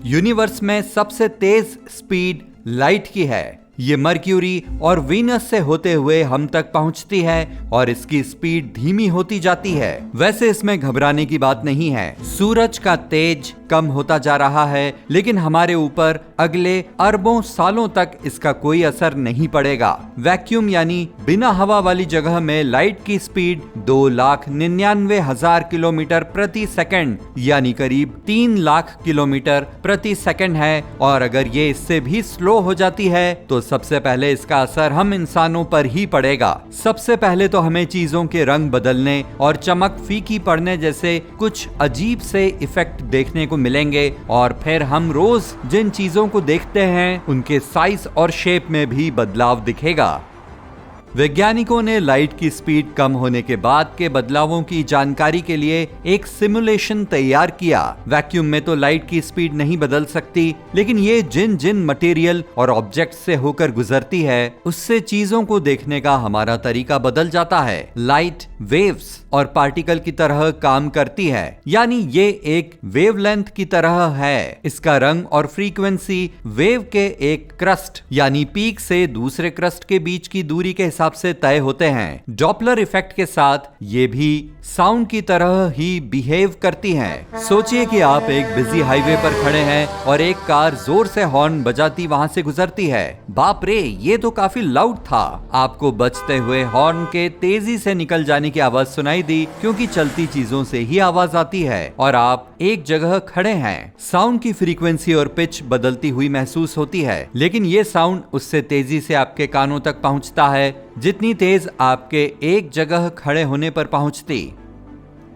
Universe में सबसे तेज speed light की है। ये मर्क्यूरी और वीनस से होते हुए हम तक पहुंचती है और इसकी स्पीड धीमी होती जाती है। वैसे इसमें घबराने की बात नहीं है। सूरज का तेज कम होता जा रहा है, लेकिन हमारे ऊपर अगले अरबों सालों तक इसका कोई असर नहीं पड़ेगा। वैक्यूम यानी बिना हवा वाली जगह में लाइट की स्पीड 2,99,000 किलोमीटर प्रति सेकंड यानी करीब 3 लाख किलोमीटर प्रति सेकंड है। और अगर ये इससे भी स्लो हो जाती है तो सबसे पहले इसका असर हम इंसानों पर ही पड़ेगा। सबसे पहले तो हमें चीजों के रंग बदलने और चमक फीकी पड़ने जैसे कुछ अजीब से इफेक्ट देखने को मिलेंगे, और फिर हम रोज जिन चीजों को देखते हैं उनके साइज और शेप में भी बदलाव दिखेगा। वैज्ञानिकों ने लाइट की स्पीड कम होने के बाद के बदलावों की जानकारी के लिए एक सिमुलेशन तैयार किया। वैक्यूम में तो लाइट की स्पीड नहीं बदल सकती, लेकिन ये जिन जिन मटेरियल और ऑब्जेक्ट से होकर गुजरती है उससे चीजों को देखने का हमारा तरीका बदल जाता है। लाइट वेव्स और पार्टिकल की तरह काम करती है, यानी ये एक वेवलेंथ की तरह है। इसका रंग और फ्रीक्वेंसी वेव के एक क्रस्ट यानी पीक से दूसरे क्रस्ट के बीच की दूरी के हिसाब से तय होते हैं। डॉपलर इफेक्ट के साथ ये भी साउंड की तरह ही बिहेव करती हैं। सोचिए कि आप एक बिजी हाईवे पर खड़े हैं और एक कार जोर से हॉर्न बजाती वहां से गुजरती है। बाप रे, ये तो काफी लाउड था। आपको बजते हुए हॉर्न के तेजी से निकल जाने की आवाज सुनाई दी, क्योंकि चलती चीजों से ही आवाज आती है और आप एक जगह खड़े हैं। साउंड की फ्रीक्वेंसी और पिच बदलती हुई महसूस होती है, लेकिन ये साउंड उससे तेजी से आपके कानों तक पहुंचता है जितनी तेज आपके एक जगह खड़े होने पर पहुंचती।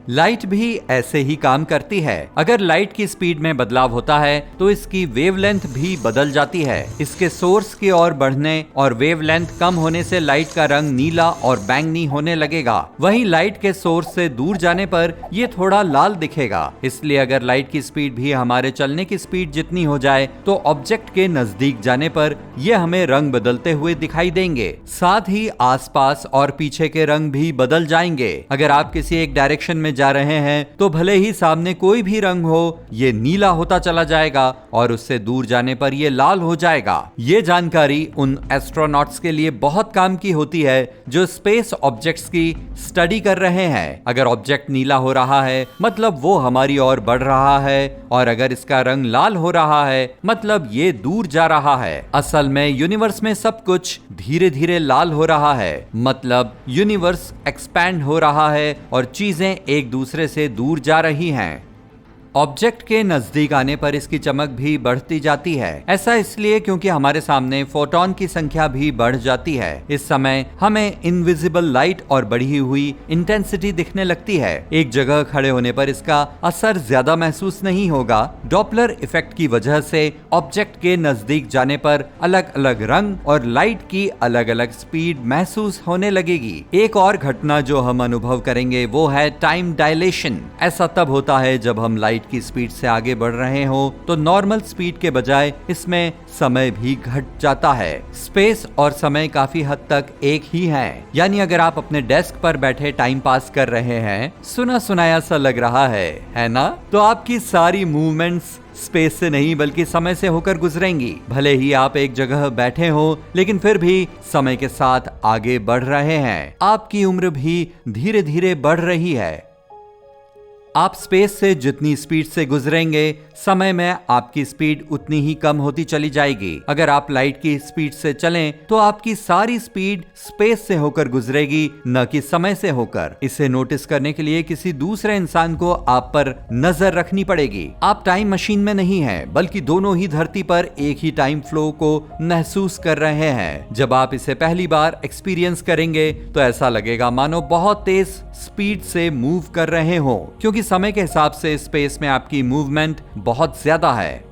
लाइट भी ऐसे ही काम करती है। अगर लाइट की स्पीड में बदलाव होता है तो इसकी वेवलेंथ भी बदल जाती है। इसके सोर्स की ओर बढ़ने और वेवलेंथ कम होने से लाइट का रंग नीला और बैंगनी होने लगेगा। वहीं लाइट के सोर्स से दूर जाने पर यह थोड़ा लाल दिखेगा। इसलिए अगर लाइट की स्पीड भी हमारे चलने की स्पीड जितनी हो जाए तो ऑब्जेक्ट के नजदीक जाने पर यह हमें रंग बदलते हुए दिखाई देंगे। साथ ही आसपास और पीछे के रंग भी बदल जाएंगे। अगर आप किसी एक डायरेक्शन में जा रहे हैं तो भले ही सामने कोई भी रंग हो, ये नीला होता चला जाएगा और उससे दूर जाने पर ये लाल हो जाएगा। ये जानकारी उन एस्ट्रोनॉट्स के लिए बहुत काम की होती है जो स्पेस ऑब्जेक्ट्स की स्टडी कर रहे हैं। अगर ऑब्जेक्ट नीला हो रहा है मतलब वो हमारी ओर बढ़ रहा है, और अगर इसका रंग लाल हो रहा है मतलब ये दूर जा रहा है। असल में यूनिवर्स में सब कुछ धीरे धीरे लाल हो रहा है, मतलब यूनिवर्स एक्सपैंड हो रहा है और चीजें एक दूसरे से दूर जा रही हैं। ऑब्जेक्ट के नजदीक आने पर इसकी चमक भी बढ़ती जाती है। ऐसा इसलिए क्योंकि हमारे सामने फोटॉन की संख्या भी बढ़ जाती है। इस समय हमें इनविजिबल लाइट और बढ़ी हुई इंटेंसिटी दिखने लगती है। एक जगह खड़े होने पर इसका असर ज्यादा महसूस नहीं होगा। डॉपलर इफेक्ट की वजह से ऑब्जेक्ट के नजदीक जाने पर अलग अलग रंग और लाइट की अलग अलग स्पीड महसूस होने लगेगी। एक और घटना जो हम अनुभव करेंगे वो है टाइम डायलेशन। ऐसा तब होता है जब हम लाइट की स्पीड से आगे बढ़ रहे हो तो नॉर्मल स्पीड के बजाय इसमें समय भी घट जाता है। स्पेस और समय काफी हद तक एक ही है, यानी अगर आप अपने डेस्क पर बैठे टाइम पास कर रहे हैं, सुना सुनाया सा लग रहा है ना? तो आपकी सारी मूवमेंट्स स्पेस से नहीं बल्कि समय से होकर गुजरेंगी। भले ही आप एक जगह बैठे हो, लेकिन फिर भी समय के साथ आगे बढ़ रहे हैं। आपकी उम्र भी धीरे धीरे बढ़ रही है। आप स्पेस से जितनी स्पीड से गुजरेंगे, समय में आपकी स्पीड उतनी ही कम होती चली जाएगी। अगर आप लाइट की स्पीड से चलें तो आपकी सारी स्पीड स्पेस से होकर गुजरेगी, न कि समय से होकर। इसे नोटिस करने के लिए किसी दूसरे इंसान को आप पर नजर रखनी पड़ेगी। आप टाइम मशीन में नहीं हैं, बल्कि दोनों ही धरती पर एक ही टाइम फ्लो को महसूस कर रहे हैं। जब आप इसे पहली बार एक्सपीरियंस करेंगे तो ऐसा लगेगा मानो बहुत तेज स्पीड से मूव कर रहे हो, क्योंकि समय के हिसाब से स्पेस में आपकी मूवमेंट बहुत ज्यादा है।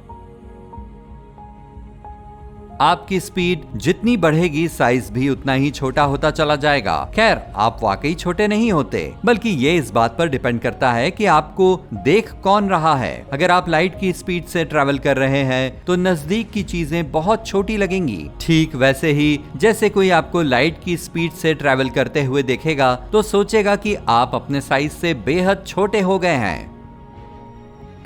आपकी स्पीड जितनी बढ़ेगी साइज भी उतना ही छोटा होता चला जाएगा। खैर, आप वाकई छोटे नहीं होते, बल्कि ये इस बात पर डिपेंड करता है कि आपको देख कौन रहा है। अगर आप लाइट की स्पीड से ट्रैवल कर रहे हैं तो नजदीक की चीजें बहुत छोटी लगेंगी। ठीक वैसे ही जैसे कोई आपको लाइट की स्पीड से ट्रैवल करते हुए देखेगा तो सोचेगा कि आप अपने साइज से बेहद छोटे हो गए हैं।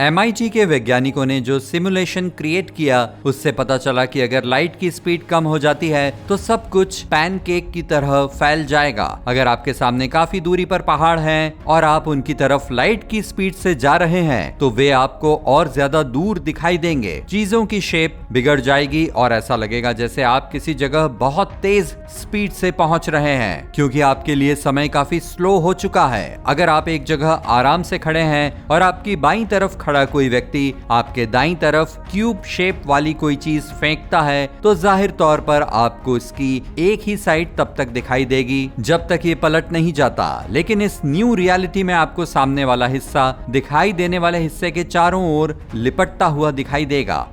MIT के वैज्ञानिकों ने जो सिमुलेशन क्रिएट किया उससे पता चला कि अगर लाइट की स्पीड कम हो जाती है तो सब कुछ पैनकेक की तरह फैल जाएगा। अगर आपके सामने काफी दूरी पर पहाड़ हैं और आप उनकी तरफ लाइट की स्पीड से जा रहे हैं तो वे आपको और ज्यादा दूर दिखाई देंगे। चीजों की शेप बिगड़ जाएगी और ऐसा लगेगा जैसे आप किसी जगह बहुत तेज स्पीड से पहुंच रहे हैं, क्योंकि आपके लिए समय काफी स्लो हो चुका है। अगर आप एक जगह आराम से खड़े हैं और आपकी बाईं तरफ खड़ा कोई व्यक्ति आपके दाईं तरफ क्यूब शेप वाली कोई चीज फेंकता है तो जाहिर तौर पर आपको इसकी एक ही साइड तब तक दिखाई देगी जब तक ये पलट नहीं जाता। लेकिन इस न्यू रियलिटी में आपको सामने वाला हिस्सा दिखाई देने वाले हिस्से के चारों ओर लिपटता हुआ दिखाई देगा।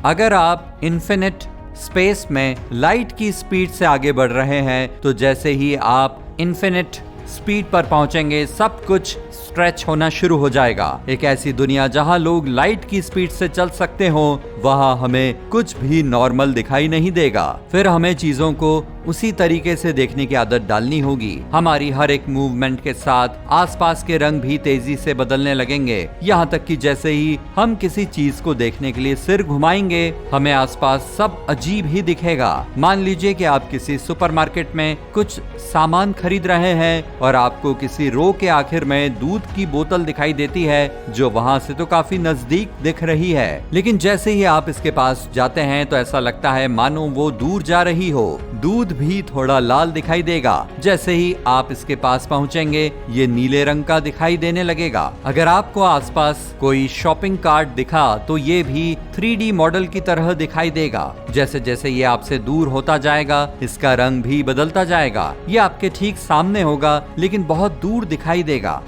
अगर आप इन्फिनिट स्पेस में लाइट की स्पीड से आगे बढ़ रहे हैं तो जैसे ही आप इन्फिनिट स्पीड पर पहुंचेंगे सब कुछ स्ट्रेच होना शुरू हो जाएगा। एक ऐसी दुनिया जहां लोग लाइट की स्पीड से चल सकते हो वहां हमें कुछ भी नॉर्मल दिखाई नहीं देगा। फिर हमें चीजों को उसी तरीके से देखने की आदत डालनी होगी। हमारी हर एक मूवमेंट के साथ आसपास के रंग भी तेजी से बदलने लगेंगे, यहाँ तक कि जैसे ही हम किसी चीज को देखने के लिए सिर घुमाएंगे हमें आसपास सब अजीब ही दिखेगा। मान लीजिए कि आप किसी सुपरमार्केट में कुछ सामान खरीद रहे हैं और आपको किसी रो के आखिर में दूध की बोतल दिखाई देती है जो वहाँ से तो काफी नजदीक दिख रही है, लेकिन जैसे ही आप इसके पास जाते हैं तो ऐसा लगता है मानो वो दूर जा रही हो। दूध भी थोड़ा लाल दिखाई देगा। जैसे ही आप इसके पास पहुंचेंगे ये नीले रंग का दिखाई देने लगेगा। अगर आपको आसपास कोई शॉपिंग कार्ट दिखा तो ये भी 3D मॉडल की तरह दिखाई देगा। जैसे जैसे ये आपसे दूर होता जाएगा इसका रंग भी बदलता जाएगा। ये आपके ठीक सामने होगा लेकिन बहुत दूर दिखाई देगा।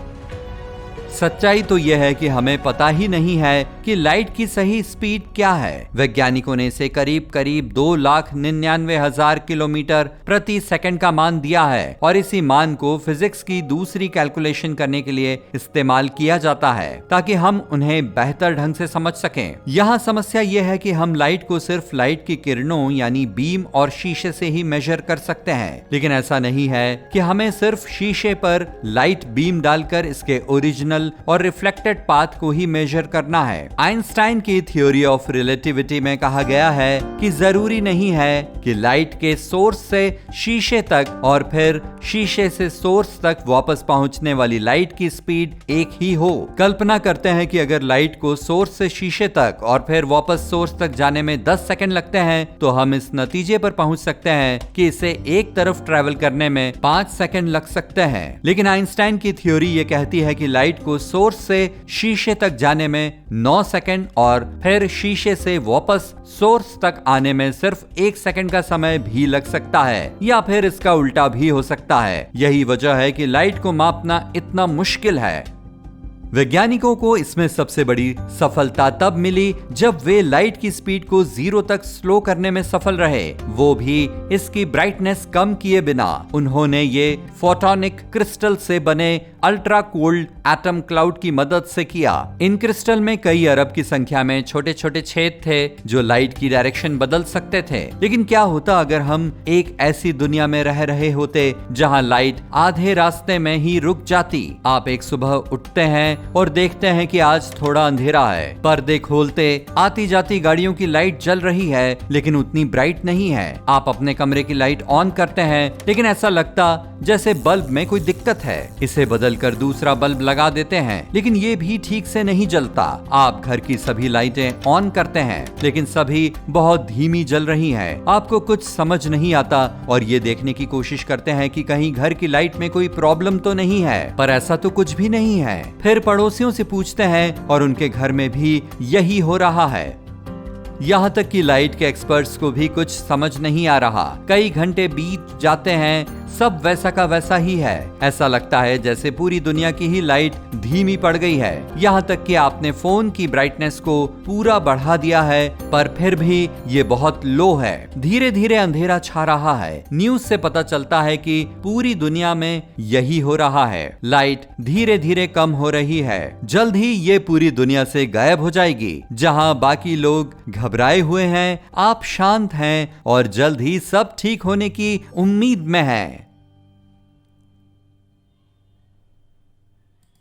सच्चाई तो यह है कि हमें पता ही नहीं है कि लाइट की सही स्पीड क्या है। वैज्ञानिकों ने इसे करीब करीब 2,99,000 किलोमीटर प्रति सेकंड का मान दिया है और इसी मान को फिजिक्स की दूसरी कैलकुलेशन करने के लिए इस्तेमाल किया जाता है ताकि हम उन्हें बेहतर ढंग से समझ सकें। यहाँ समस्या यह है कि हम लाइट को सिर्फ लाइट की किरणों यानी बीम और शीशे से ही मेजर कर सकते हैं, लेकिन ऐसा नहीं है कि हमें सिर्फ शीशे पर लाइट बीम डालकर इसके ओरिजिनल और रिफ्लेक्टेड पाथ को ही मेजर करना है। आइंस्टाइन की थ्योरी ऑफ रिलेटिविटी में कहा गया है कि जरूरी नहीं है कि लाइट के सोर्स से शीशे तक और फिर शीशे से सोर्स तक वापस पहुंचने वाली लाइट की स्पीड एक ही हो। कल्पना करते हैं कि अगर लाइट को सोर्स से शीशे तक और फिर वापस सोर्स तक जाने में 10 सेकंड लगते हैं तो हम इस नतीजे पर पहुंच सकते हैं कि इसे एक तरफ ट्रेवल करने में 5 सेकंड लग सकते हैं। लेकिन आइंस्टाइन की थ्योरी ये कहती है कि लाइट को सोर्स से शीशे तक जाने में 9 सेकंड और फिर शीशे से वापस सोर्स तक आने में सिर्फ 1 सेकंड का समय भी लग सकता है, या फिर इसका उल्टा भी हो सकता है। यही वजह है कि लाइट को मापना इतना मुश्किल है। वैज्ञानिकों को इसमें सबसे बड़ी सफलता तब मिली जब वे लाइट की स्पीड को 0 तक स्लो करने में सफल रहे, वो भी इसकी ब्राइटनेस कम किए बिना। उन्होंने ये फोटोनिक क्रिस्टल से बने अल्ट्रा कोल्ड एटम क्लाउड की मदद से किया। इन क्रिस्टल में कई अरब की संख्या में छोटे छोटे छेद थे जो लाइट की डायरेक्शन बदल सकते थे। लेकिन क्या होता अगर हम एक ऐसी दुनिया में रह रहे होते जहां लाइट आधे रास्ते में ही रुक जाती? आप एक सुबह उठते हैं और देखते हैं कि आज थोड़ा अंधेरा है। पर्दे खोलते आती जाती गाड़ियों की लाइट जल रही है लेकिन उतनी ब्राइट नहीं है। आप अपने कमरे की लाइट ऑन करते हैं लेकिन ऐसा लगता जैसे बल्ब में कोई दिक्कत है। इसे बदलकर दूसरा बल्ब लगा देते हैं लेकिन ये भी ठीक से नहीं जलता। आप घर की सभी लाइटें ऑन करते हैं लेकिन सभी बहुत धीमी जल रही हैं। आपको कुछ समझ नहीं आता और ये देखने की कोशिश करते हैं कि कहीं घर की लाइट में कोई प्रॉब्लम तो नहीं है, पर ऐसा तो कुछ भी नहीं है। फिर पड़ोसियों से पूछते हैं और उनके घर में भी यही हो रहा है। यहाँ तक कि लाइट के एक्सपर्ट्स को भी कुछ समझ नहीं आ रहा। कई घंटे बीत जाते हैं, सब वैसा का वैसा ही है। ऐसा लगता है जैसे पूरी दुनिया की ही लाइट धीमी पड़ गई है। यहाँ तक कि आपने फोन की ब्राइटनेस को पूरा बढ़ा दिया है पर फिर भी ये बहुत लो है। धीरे धीरे अंधेरा छा रहा है। न्यूज से पता चलता है कि पूरी दुनिया में यही हो रहा है। लाइट धीरे धीरे कम हो रही है। जल्द ही ये पूरी दुनिया से गायब हो जाएगी। जहाँ बाकी लोग घबराए हुए हैं, आप शांत हैं और जल्द ही सब ठीक होने की उम्मीद में हैं।